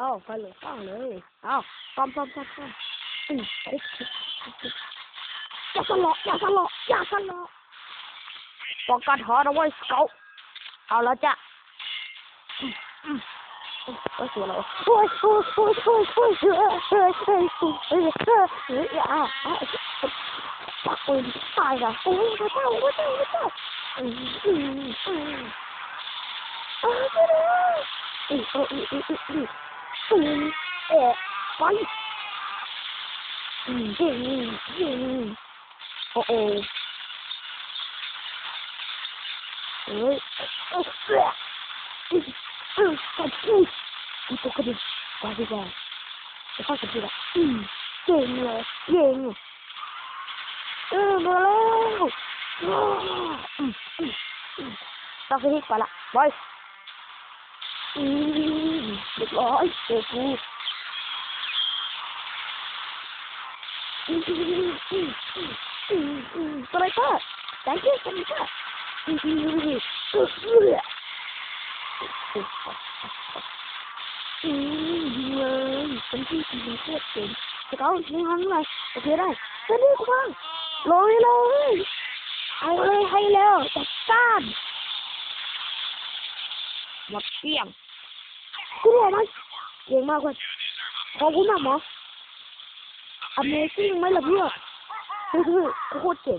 เอาไปเลยฟังเลยเอาซ้อมอย่าสลบป้องกันหอเอาไว้เกาเอาแล้วจ้ะก็สวยแล้วโอ้ยปักปืนตายละโอ้ยพระเจ้าไปไปโอ้โหเฮ้ยกูตกกระดิ่งกว่าดีกว่าจะเข้าสักทีละเก่งเลยมาแล้วต้องไปที่ก่อนละบอยเรียบร้อยเจอกูสไลเปอร์ thank you สไลเปอร์ยิงเลยเป็นที่ยิงโคตรเก่งจะเอายิงอะไรโอเคได้จะดีกว่าลอยเลยเอาเลยให้แล้วจัดการหมดเกลี้ยงกูรู้ไหมเก่งมากเลยขอบคุณมากหมอ Amazing ไหมล่ะเพื่อนโคตรเจ๋ง